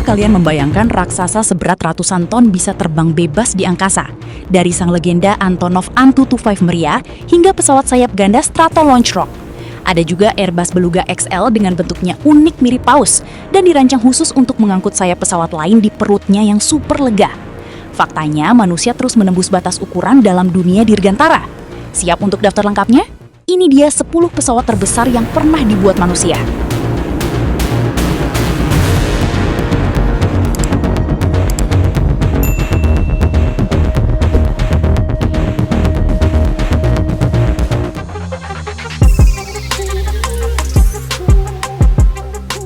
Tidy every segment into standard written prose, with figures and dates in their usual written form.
kalian membayangkan raksasa seberat ratusan ton bisa terbang bebas di angkasa? Dari sang legenda Antonov An-225 Mriya hingga pesawat sayap ganda Strato Launch Rock. Ada juga Airbus Beluga XL dengan bentuknya unik mirip paus dan dirancang khusus untuk mengangkut sayap pesawat lain di perutnya yang super lega. Faktanya, manusia terus menembus batas ukuran dalam dunia dirgantara. Siap untuk daftar lengkapnya? Ini dia 10 pesawat terbesar yang pernah dibuat manusia.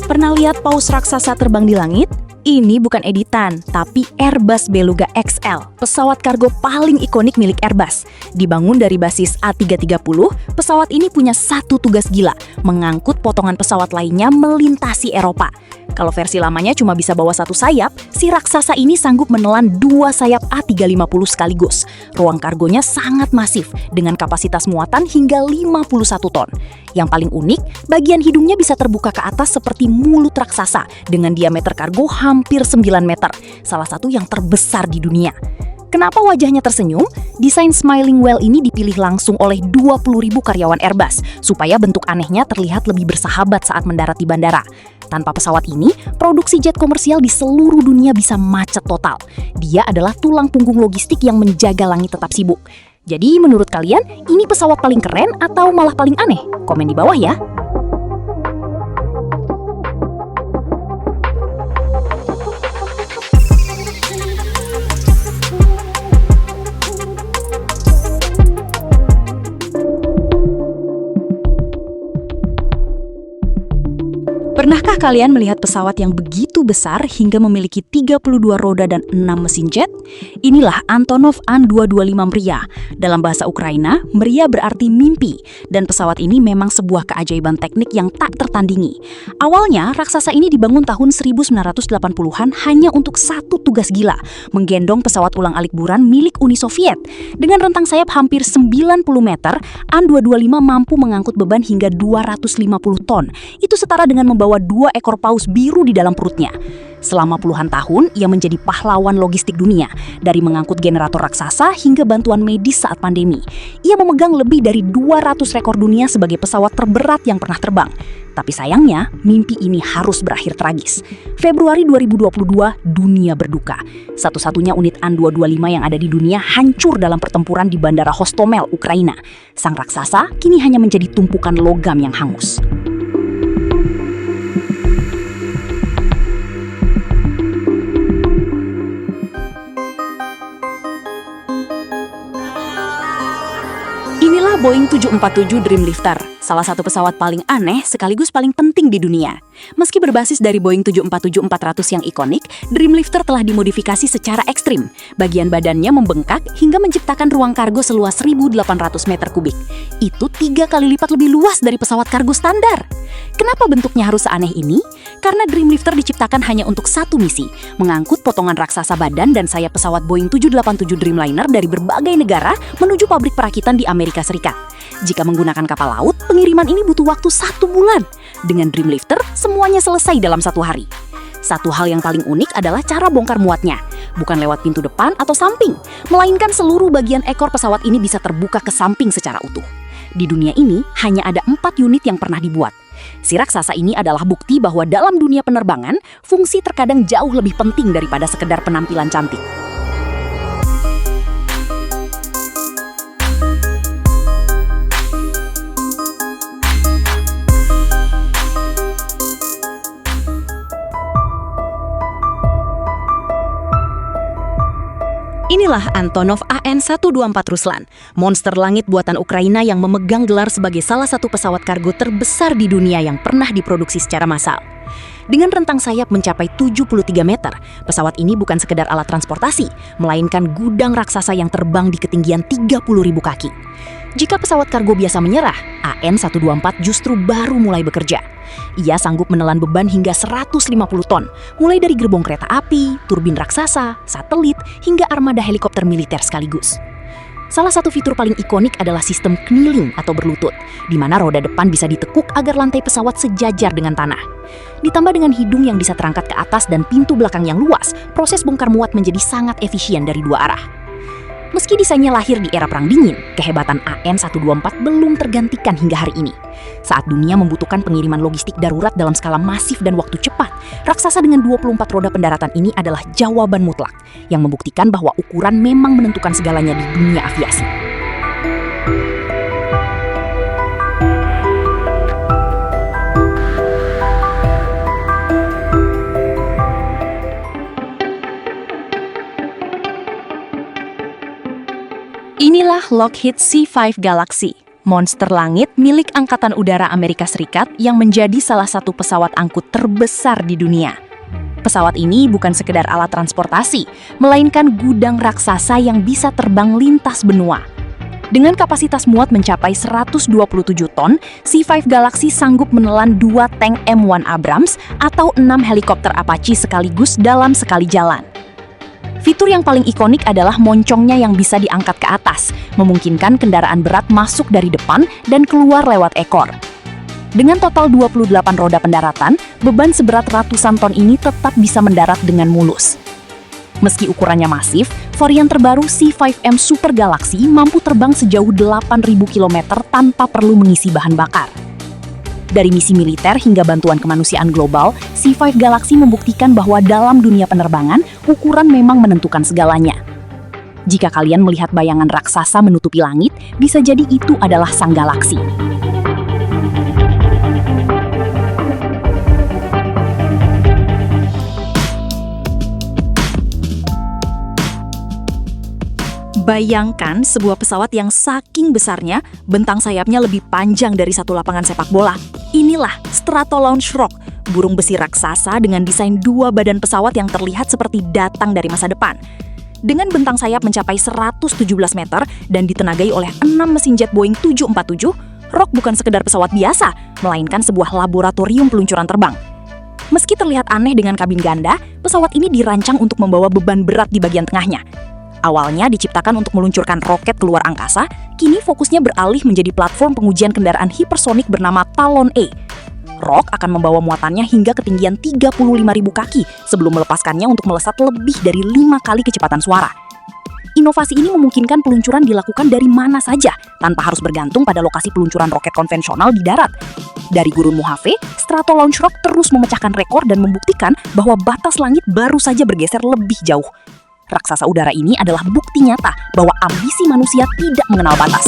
Pernah lihat paus raksasa terbang di langit? Ini bukan editan, tapi Airbus Beluga XL, pesawat kargo paling ikonik milik Airbus. Dibangun dari basis A330, pesawat ini punya satu tugas gila, mengangkut potongan pesawat lainnya melintasi Eropa. Kalau versi lamanya cuma bisa bawa satu sayap, si raksasa ini sanggup menelan 2 sayap A350 sekaligus. Ruang kargonya sangat masif, dengan kapasitas muatan hingga 51 ton. Yang paling unik, bagian hidungnya bisa terbuka ke atas seperti mulut raksasa, dengan diameter kargo hampir 9 meter, salah satu yang terbesar di dunia. Kenapa wajahnya tersenyum? Desain Smiling Whale ini dipilih langsung oleh 20.000 karyawan Airbus, supaya bentuk anehnya terlihat lebih bersahabat saat mendarat di bandara. Tanpa pesawat ini, produksi jet komersial di seluruh dunia bisa macet total. Dia adalah tulang punggung logistik yang menjaga langit tetap sibuk. Jadi menurut kalian, ini pesawat paling keren atau malah paling aneh? Komen di bawah ya. Pernahkah kalian melihat pesawat yang begitu besar hingga memiliki 32 roda dan 6 mesin jet? Inilah Antonov An-225 Mriya. Dalam bahasa Ukraina, Mriya berarti mimpi, dan pesawat ini memang sebuah keajaiban teknik yang tak tertandingi. Awalnya, raksasa ini dibangun tahun 1980-an hanya untuk satu tugas gila, menggendong pesawat ulang-alik buran milik Uni Soviet. Dengan rentang sayap hampir 90 meter, An-225 mampu mengangkut beban hingga 250 ton. Itu setara dengan membawa 2 ekor paus biru di dalam perutnya. Selama puluhan tahun, ia menjadi pahlawan logistik dunia, dari mengangkut generator raksasa hingga bantuan medis saat pandemi. Ia memegang lebih dari 200 rekor dunia sebagai pesawat terberat yang pernah terbang. Tapi sayangnya, mimpi ini harus berakhir tragis. Februari 2022, dunia berduka. Satu-satunya unit An-225 yang ada di dunia hancur dalam pertempuran di Bandara Hostomel, Ukraina. Sang raksasa kini hanya menjadi tumpukan logam yang hangus. Inilah Boeing 747 Dreamlifter, salah satu pesawat paling aneh sekaligus paling penting di dunia. Meski berbasis dari Boeing 747-400 yang ikonik, Dreamlifter telah dimodifikasi secara ekstrim. Bagian badannya membengkak hingga menciptakan ruang kargo seluas 1.800 meter kubik. Itu 3 kali lipat lebih luas dari pesawat kargo standar. Kenapa bentuknya harus seaneh ini? Karena Dreamlifter diciptakan hanya untuk satu misi, mengangkut potongan raksasa badan dan sayap pesawat Boeing 787 Dreamliner dari berbagai negara menuju pabrik perakitan di Amerika Serikat. Jika menggunakan kapal laut, pengiriman ini butuh waktu 1 bulan. Dengan Dreamlifter, semuanya selesai dalam 1 hari. Satu hal yang paling unik adalah cara bongkar muatnya. Bukan lewat pintu depan atau samping, melainkan seluruh bagian ekor pesawat ini bisa terbuka ke samping secara utuh. Di dunia ini, hanya ada 4 unit yang pernah dibuat. Si raksasa ini adalah bukti bahwa dalam dunia penerbangan, fungsi terkadang jauh lebih penting daripada sekedar penampilan cantik. Inilah Antonov An-124 Ruslan, monster langit buatan Ukraina yang memegang gelar sebagai salah satu pesawat kargo terbesar di dunia yang pernah diproduksi secara massal. Dengan rentang sayap mencapai 73 meter, pesawat ini bukan sekedar alat transportasi, melainkan gudang raksasa yang terbang di ketinggian 30.000 kaki. Jika pesawat kargo biasa menyerah, An-124 justru baru mulai bekerja. Ia sanggup menelan beban hingga 150 ton, mulai dari gerbong kereta api, turbin raksasa, satelit, hingga armada helikopter militer sekaligus. Salah satu fitur paling ikonik adalah sistem kneeling atau berlutut, di mana roda depan bisa ditekuk agar lantai pesawat sejajar dengan tanah. Ditambah dengan hidung yang bisa terangkat ke atas dan pintu belakang yang luas, proses bongkar muat menjadi sangat efisien dari dua arah. Meski desainnya lahir di era Perang Dingin, kehebatan AN-124 belum tergantikan hingga hari ini. Saat dunia membutuhkan pengiriman logistik darurat dalam skala masif dan waktu cepat, raksasa dengan 24 roda pendaratan ini adalah jawaban mutlak, yang membuktikan bahwa ukuran memang menentukan segalanya di dunia aviasi. Inilah Lockheed C5 Galaxy, monster langit milik Angkatan Udara Amerika Serikat yang menjadi salah satu pesawat angkut terbesar di dunia. Pesawat ini bukan sekedar alat transportasi, melainkan gudang raksasa yang bisa terbang lintas benua. Dengan kapasitas muat mencapai 127 ton, C5 Galaxy sanggup menelan 2 tank M1 Abrams atau 6 helikopter Apache sekaligus dalam sekali jalan. Fitur yang paling ikonik adalah moncongnya yang bisa diangkat ke atas, memungkinkan kendaraan berat masuk dari depan dan keluar lewat ekor. Dengan total 28 roda pendaratan, beban seberat ratusan ton ini tetap bisa mendarat dengan mulus. Meski ukurannya masif, varian terbaru C5M Super Galaxy mampu terbang sejauh 8.000 km tanpa perlu mengisi bahan bakar. Dari misi militer hingga bantuan kemanusiaan global, C5 Galaxy membuktikan bahwa dalam dunia penerbangan, ukuran memang menentukan segalanya. Jika kalian melihat bayangan raksasa menutupi langit, bisa jadi itu adalah sang galaksi. Bayangkan sebuah pesawat yang saking besarnya, bentang sayapnya lebih panjang dari satu lapangan sepak bola. Inilah Stratolaunch Rock, burung besi raksasa dengan desain 2 badan pesawat yang terlihat seperti datang dari masa depan. Dengan bentang sayap mencapai 117 meter dan ditenagai oleh 6 mesin jet Boeing 747, Rock bukan sekedar pesawat biasa, melainkan sebuah laboratorium peluncuran terbang. Meski terlihat aneh dengan kabin ganda, pesawat ini dirancang untuk membawa beban berat di bagian tengahnya. Awalnya diciptakan untuk meluncurkan roket keluar angkasa, kini fokusnya beralih menjadi platform pengujian kendaraan hipersonik bernama Talon A. Rock akan membawa muatannya hingga ketinggian 35.000 kaki sebelum melepaskannya untuk melesat lebih dari 5 kali kecepatan suara. Inovasi ini memungkinkan peluncuran dilakukan dari mana saja, tanpa harus bergantung pada lokasi peluncuran roket konvensional di darat. Dari Gurun Mojave, Stratolaunch Rock terus memecahkan rekor dan membuktikan bahwa batas langit baru saja bergeser lebih jauh. Raksasa udara ini adalah bukti nyata bahwa ambisi manusia tidak mengenal batas.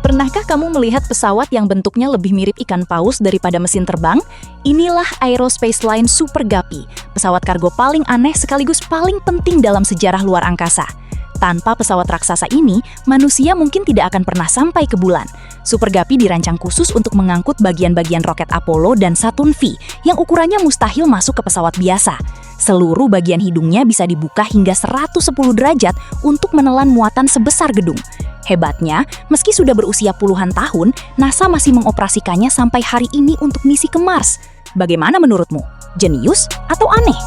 Pernahkah kamu melihat pesawat yang bentuknya lebih mirip ikan paus daripada mesin terbang? Inilah Aerospace Line Super Guppy, pesawat kargo paling aneh sekaligus paling penting dalam sejarah luar angkasa. Tanpa pesawat raksasa ini, manusia mungkin tidak akan pernah sampai ke bulan. Super Guppy dirancang khusus untuk mengangkut bagian-bagian roket Apollo dan Saturn V yang ukurannya mustahil masuk ke pesawat biasa. Seluruh bagian hidungnya bisa dibuka hingga 110 derajat untuk menelan muatan sebesar gedung. Hebatnya, meski sudah berusia puluhan tahun, NASA masih mengoperasikannya sampai hari ini untuk misi ke Mars. Bagaimana menurutmu? Jenius atau aneh?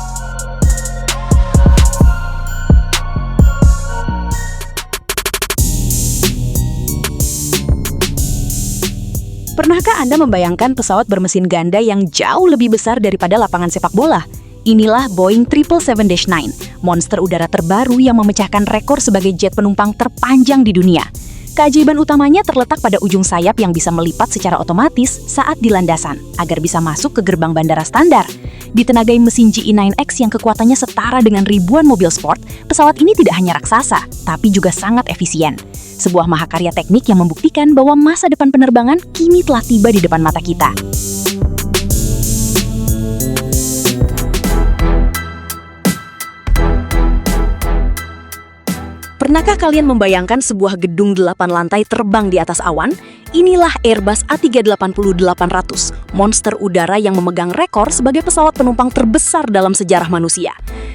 Pernahkah Anda membayangkan pesawat bermesin ganda yang jauh lebih besar daripada lapangan sepak bola? Inilah Boeing 777-9, monster udara terbaru yang memecahkan rekor sebagai jet penumpang terpanjang di dunia. Keajaiban utamanya terletak pada ujung sayap yang bisa melipat secara otomatis saat di landasan, agar bisa masuk ke gerbang bandara standar. Ditenagai mesin GE9X yang kekuatannya setara dengan ribuan mobil sport, pesawat ini tidak hanya raksasa, tapi juga sangat efisien. Sebuah mahakarya teknik yang membuktikan bahwa masa depan penerbangan kini telah tiba di depan mata kita. Pernahkah kalian membayangkan sebuah gedung 8 lantai terbang di atas awan? Inilah Airbus A380-800, monster udara yang memegang rekor sebagai pesawat penumpang terbesar dalam sejarah manusia.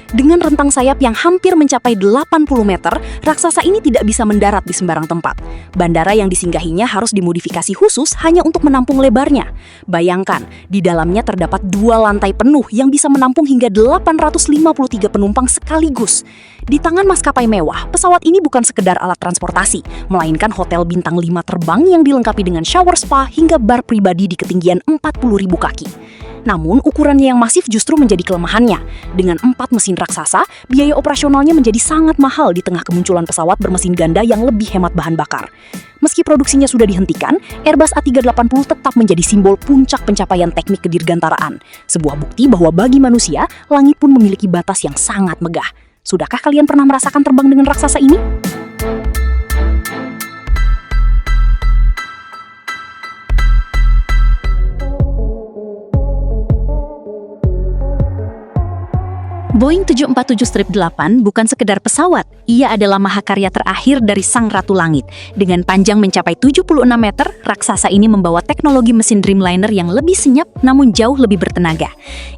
Dengan rentang sayap yang hampir mencapai 80 meter, raksasa ini tidak bisa mendarat di sembarang tempat. Bandara yang disinggahinya harus dimodifikasi khusus hanya untuk menampung lebarnya. Bayangkan, di dalamnya terdapat 2 lantai penuh yang bisa menampung hingga 853 penumpang sekaligus. Di tangan maskapai mewah, pesawat ini bukan sekedar alat transportasi, melainkan hotel bintang 5 terbang yang dilengkapi dengan shower spa hingga bar pribadi di ketinggian 40.000 kaki. Namun, ukurannya yang masif justru menjadi kelemahannya. Dengan 4 mesin raksasa, biaya operasionalnya menjadi sangat mahal di tengah kemunculan pesawat bermesin ganda yang lebih hemat bahan bakar. Meski produksinya sudah dihentikan, Airbus A380 tetap menjadi simbol puncak pencapaian teknik kedirgantaraan. Sebuah bukti bahwa bagi manusia, langit pun memiliki batas yang sangat megah. Sudahkah kalian pernah merasakan terbang dengan raksasa ini? Boeing 747-8 bukan sekedar pesawat, ia adalah mahakarya terakhir dari Sang Ratu Langit. Dengan panjang mencapai 76 meter, raksasa ini membawa teknologi mesin Dreamliner yang lebih senyap namun jauh lebih bertenaga.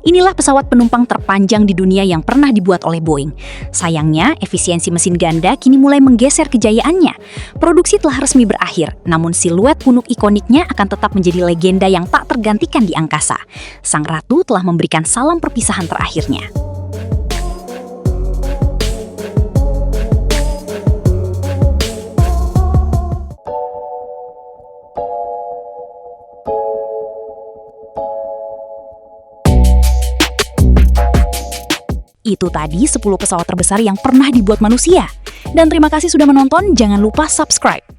Inilah pesawat penumpang terpanjang di dunia yang pernah dibuat oleh Boeing. Sayangnya, efisiensi mesin ganda kini mulai menggeser kejayaannya. Produksi telah resmi berakhir, namun siluet punuk ikoniknya akan tetap menjadi legenda yang tak tergantikan di angkasa. Sang Ratu telah memberikan salam perpisahan terakhirnya. Itu tadi 10 pesawat terbesar yang pernah dibuat manusia. Dan terima kasih sudah menonton, jangan lupa subscribe.